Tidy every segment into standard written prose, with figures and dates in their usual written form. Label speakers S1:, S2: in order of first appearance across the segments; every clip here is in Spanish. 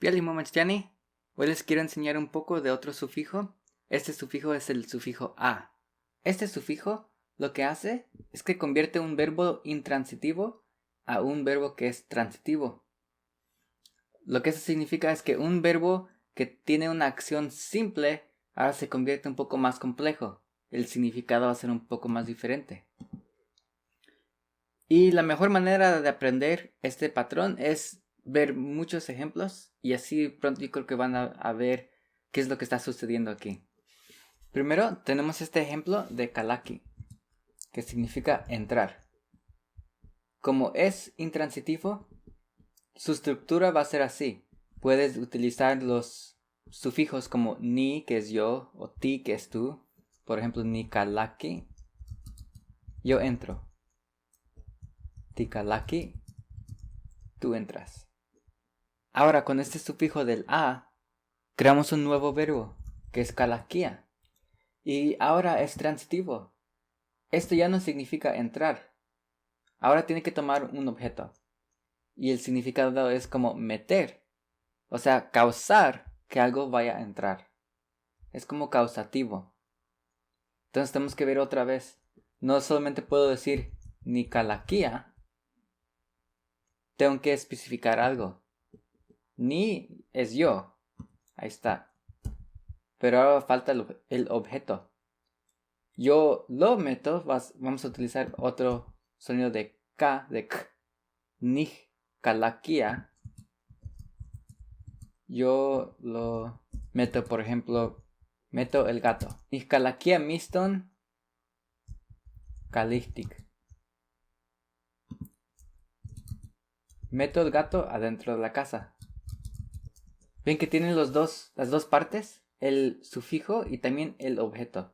S1: Pialimomachtiani, hoy les quiero enseñar un poco de otro sufijo. Este sufijo es el sufijo a. Este sufijo lo que hace es que convierte un verbo intransitivo a un verbo que es transitivo. Lo que eso significa es que un verbo que tiene una acción simple ahora se convierte un poco más complejo. El significado va a ser un poco más diferente. Y la mejor manera de aprender este patrón es ver muchos ejemplos y así pronto yo creo que van a ver qué es lo que está sucediendo aquí. Primero tenemos este ejemplo de kalaki, que significa entrar. Como es intransitivo, su estructura va a ser así. Puedes utilizar los sufijos como ni, que es yo, o ti, que es tú. Por ejemplo, ni kalaki, yo entro. Ti kalaki, tú entras. Ahora con este sufijo del a, creamos un nuevo verbo, que es kalakia. Y ahora es transitivo. Esto ya no significa entrar. Ahora tiene que tomar un objeto. Y el significado es como meter. O sea, causar que algo vaya a entrar. Es como causativo. Entonces tenemos que ver otra vez. No solamente puedo decir ni kalakia. Tengo que especificar algo. Ni es yo. Ahí está. Pero ahora falta el objeto. Yo lo meto, vamos a utilizar otro sonido de K, de K. Ni kalakia. Yo lo meto, por ejemplo, meto el gato. Ni kalakia miston kalihtik. Meto el gato adentro de la casa. ¿Ven que tienen las dos partes? El sufijo y también el objeto.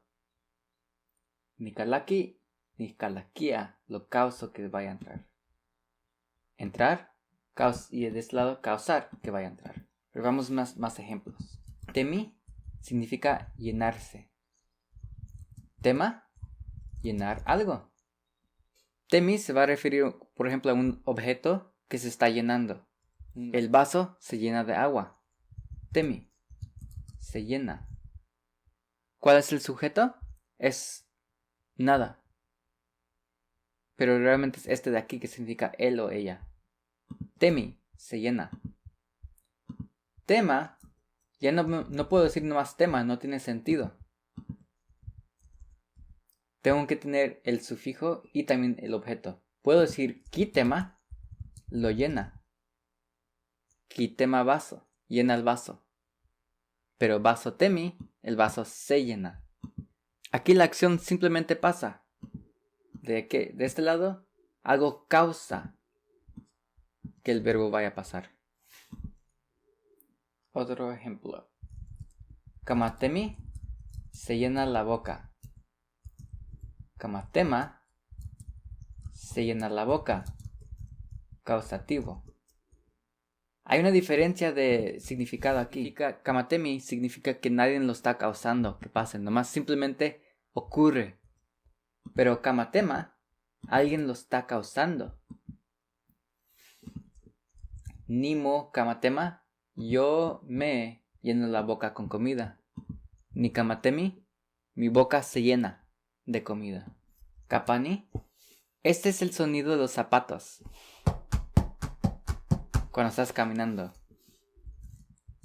S1: Ni kalaki, ni kalakia, lo causo que vaya a entrar. Entrar, y de este lado causar que vaya a entrar. Pero vamos más ejemplos. Temi significa llenarse. Tema, llenar algo. Temi se va a referir, por ejemplo, a un objeto que se está llenando. El vaso se llena de agua. Temi, se llena. ¿Cuál es el sujeto? Es nada. Pero realmente es este de aquí que significa él o ella. Temi, se llena. Tema, ya no puedo decir nomás tema, no tiene sentido. Tengo que tener el sufijo y también el objeto. Puedo decir kitema, lo llena. Kitema vaso, llena el vaso. Pero vaso temi, el vaso se llena. Aquí la acción simplemente pasa. De este lado, algo causa que el verbo vaya a pasar. Otro ejemplo. Kamatemi, se llena la boca. Kamatema, se llena la boca. Causativo. Hay una diferencia de significado aquí. Kamatemi significa que nadie lo está causando que pase. Nomás simplemente ocurre. Pero kamatema, alguien lo está causando. Nimo kamatema, yo me lleno la boca con comida. Ni kamatemi, mi boca se llena de comida. Kapani, este es el sonido de los zapatos. Cuando estás caminando.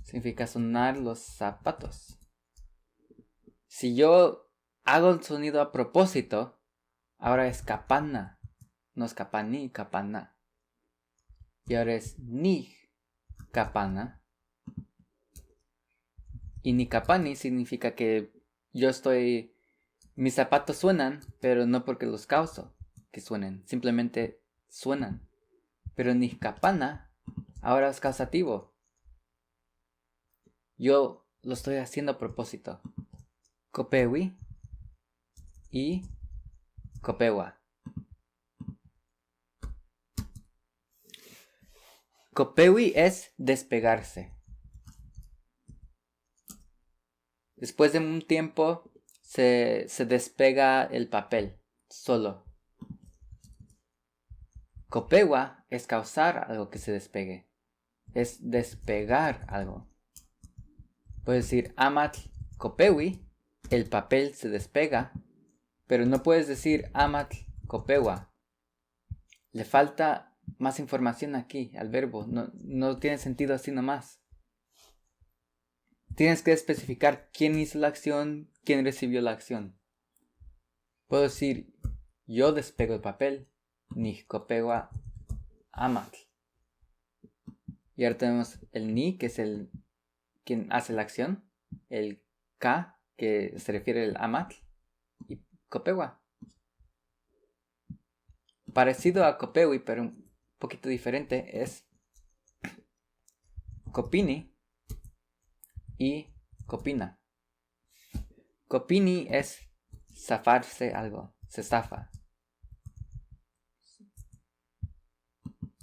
S1: Significa sonar los zapatos. Si yo hago el sonido a propósito, ahora es kapana. No es kapani, kapana. Y ahora es ni kapana. Y ni kapani significa que mis zapatos suenan, pero no porque los causo que suenen. Simplemente suenan. Pero ni kapana ahora es causativo. Yo lo estoy haciendo a propósito. Kopewi y kopewa. Kopewi es despegarse. Después de un tiempo se despega el papel solo. Kopewa es causar algo que se despegue. es despegar algo. Puedes decir amatl copewi, el papel se despega, pero no puedes decir amatl copewa. Le falta más información aquí al verbo, no tiene sentido así nomás. Tienes que especificar quién hizo la acción, quién recibió la acción. Puedo decir yo despego el papel, ni copewa amatl. Y ahora tenemos el ni, que es el quien hace la acción, el ka, que se refiere al amatl, y copewa. Parecido a copewi, pero un poquito diferente, es copini y copina. Copini es zafarse algo, se zafa.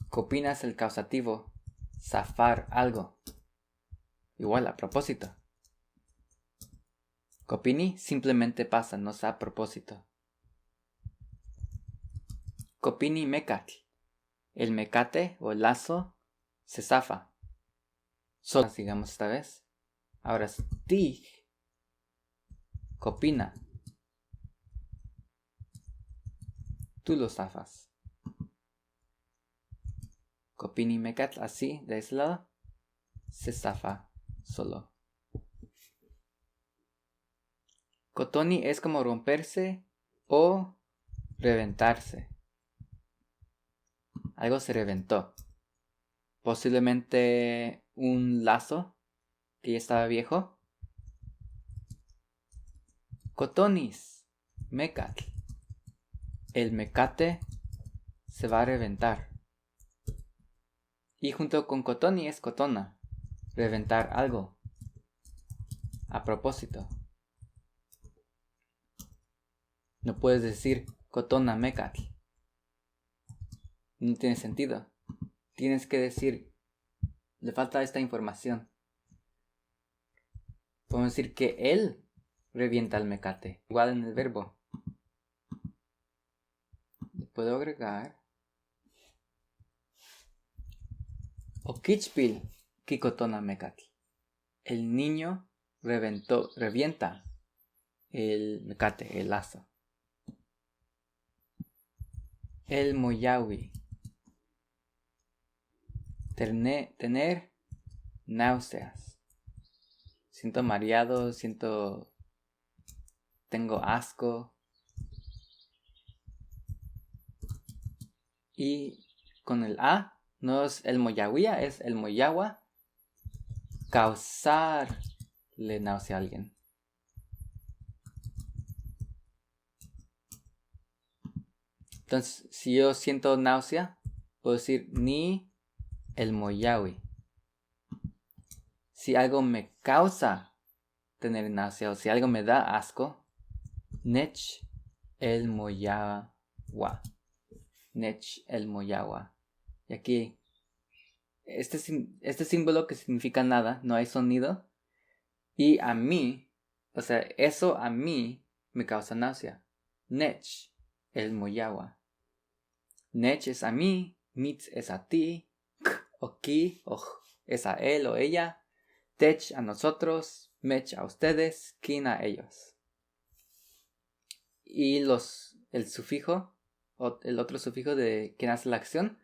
S1: Copina es el causativo, zafar algo. Igual a propósito. Copini simplemente pasa, no es a propósito. Copini mecatl. El mecate o el lazo se zafa. Solo sigamos esta vez. Ahora es tig. Copina. Tú lo zafas. Copini mecatl, así, de ese lado, se zafa solo. Cotoni es como romperse o reventarse. Algo se reventó. Posiblemente un lazo que ya estaba viejo. Cotonis, mecatl. El mecate se va a reventar. Y junto con cotoni es cotona. Reventar algo. A propósito. No puedes decir cotona mecatl. No tiene sentido. Tienes que decir, le falta esta información. Podemos decir que él revienta el mecate. Igual en el verbo. Le puedo agregar Okichpil kikotona mecatl. El niño revienta el mecate, el lazo. El moyawi. Tener náuseas. Siento mareado, tengo asco. Y con el a, no es el moyawía, es el moyawa. Causarle náusea a alguien. Entonces, si yo siento náusea, puedo decir ni el moyawi. Si algo me causa tener náusea o si algo me da asco, nech el moyawa. Nech el moyawa. Y aquí, este símbolo que significa nada, no hay sonido. Y a mí, o sea, eso a mí me causa náusea. Nech el moyawa. Nech es a mí, mitz es a ti, k o ki o es a él o ella. Tech a nosotros, mech a ustedes, kin a ellos. Y el sufijo, o el otro sufijo de quien hace la acción,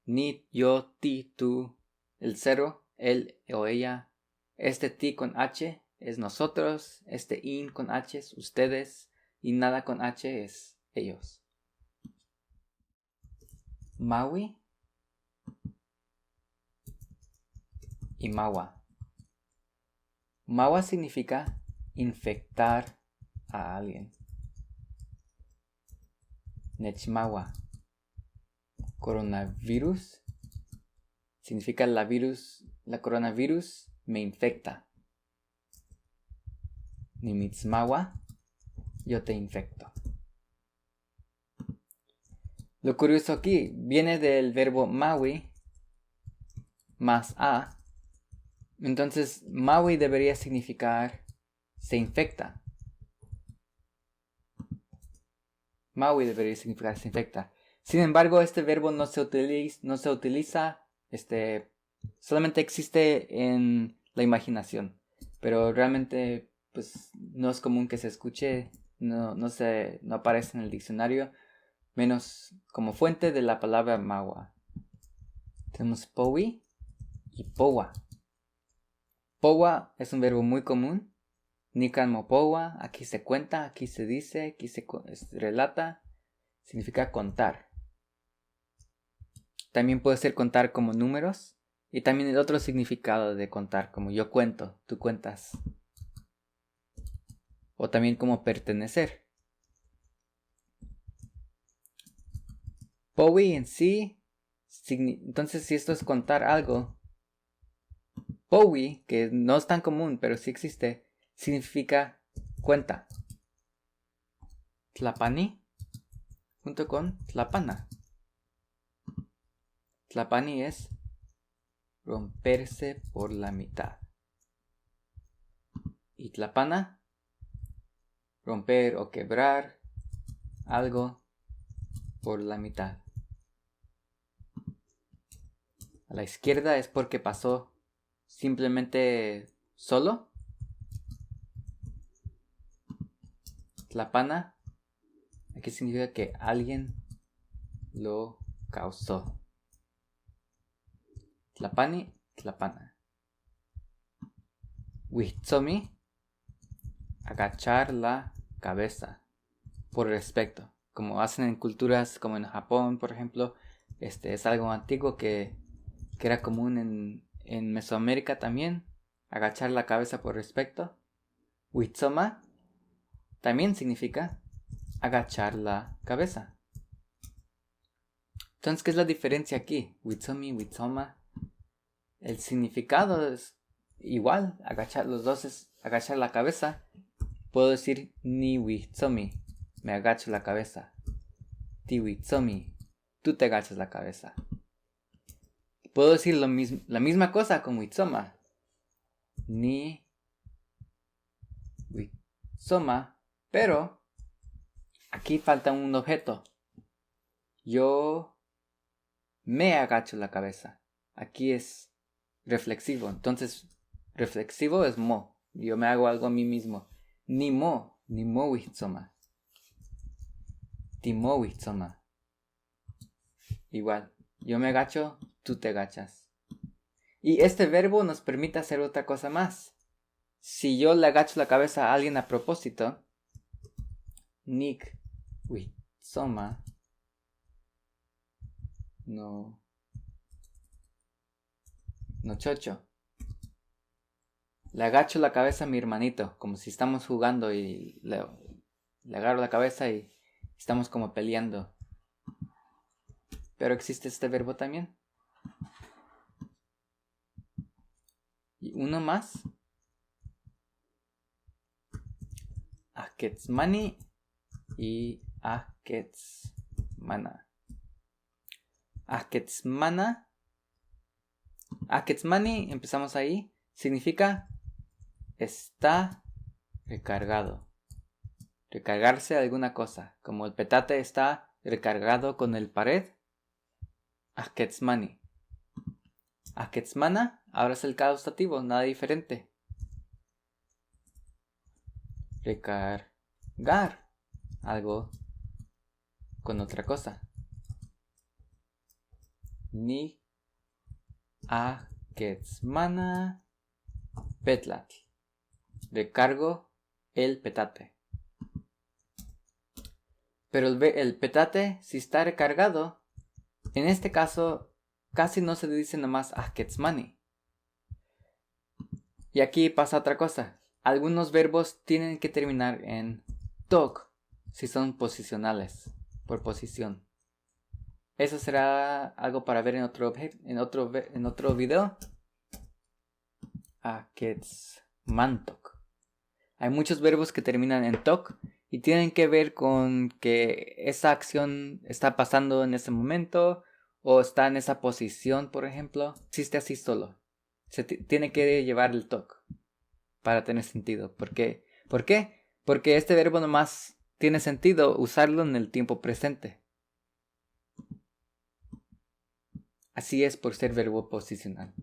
S1: ni, yo, ti, tú, el cero, él o ella. Este ti con h es nosotros, este in con h es ustedes, y nada con h es ellos. Maui y mawa. Mawa significa infectar a alguien. Nechmawa. Coronavirus significa la coronavirus me infecta. Nimitzmawa, yo te infecto. Lo curioso aquí viene del verbo maui más a. Entonces, maui debería significar se infecta. Maui debería significar se infecta. Sin embargo, este verbo no se utiliza Solamente existe en la imaginación, pero realmente pues no es común que se escuche, no aparece en el diccionario, menos como fuente de la palabra Mahua. Tenemos Powi y Powa. Powa es un verbo muy común. Nikan mo Powa, aquí se cuenta, aquí se dice, aquí se relata. Significa contar. También puede ser contar como números. Y también el otro significado de contar, como yo cuento, tú cuentas. O también como pertenecer. Powi en sí, entonces si esto es contar algo, Powi, que no es tan común, pero sí existe, significa cuenta. Tlapani, junto con tlapana. Tlapani es romperse por la mitad. Y tlapana, romper o quebrar algo por la mitad. A la izquierda es porque pasó simplemente solo. Tlapana, aquí significa que alguien lo causó. Tlapani, tlapana. Witsomi, agachar la cabeza por respeto. Como hacen en culturas como en Japón, por ejemplo, es algo antiguo que era común en Mesoamérica también, agachar la cabeza por respeto. Witsoma también significa agachar la cabeza. Entonces, ¿qué es la diferencia aquí? Witsomi, Witsoma. El significado es igual, los dos es agachar la cabeza. Puedo decir ni Witsomi, me agacho la cabeza. Ti Witsomi, tú te agachas la cabeza. Puedo decir la misma cosa con Witsoma. Ni Witsoma, pero aquí falta un objeto. Yo me agacho la cabeza. Aquí es reflexivo. Entonces, reflexivo es mo. Yo me hago algo a mí mismo. Ni mo Witsoma. Ti mo Witsoma. Igual. Yo me agacho, tú te agachas. Y este verbo nos permite hacer otra cosa más. Si yo le agacho la cabeza a alguien a propósito, Nik Witsoma no chocho. Le agacho la cabeza a mi hermanito, como si estamos jugando y le agarro la cabeza y estamos como peleando. Pero existe este verbo también. Y uno más. Aketsmani y Aketsmana. Aketsmani, empezamos ahí, significa está recargado. Recargarse de alguna cosa. Como el petate está recargado con el pared. Aketsmani. Aketsmana, ahora es el causativo, nada diferente. Recargar algo con otra cosa. Ni Aketsmana petlatl. Recargo el petate. Pero el petate, si está recargado, en este caso casi no se dice nomás Aketsmani. Y aquí pasa otra cosa. Algunos verbos tienen que terminar en tok si son posicionales, por posición. Eso será algo para ver en otro video. Aketsmantok. Hay muchos verbos que terminan en tok y tienen que ver con que esa acción está pasando en ese momento o está en esa posición, por ejemplo. Existe así solo. Se tiene que llevar el tok para tener sentido. ¿Por qué? Porque este verbo nomás tiene sentido usarlo en el tiempo presente. Así es por ser verbo posicional.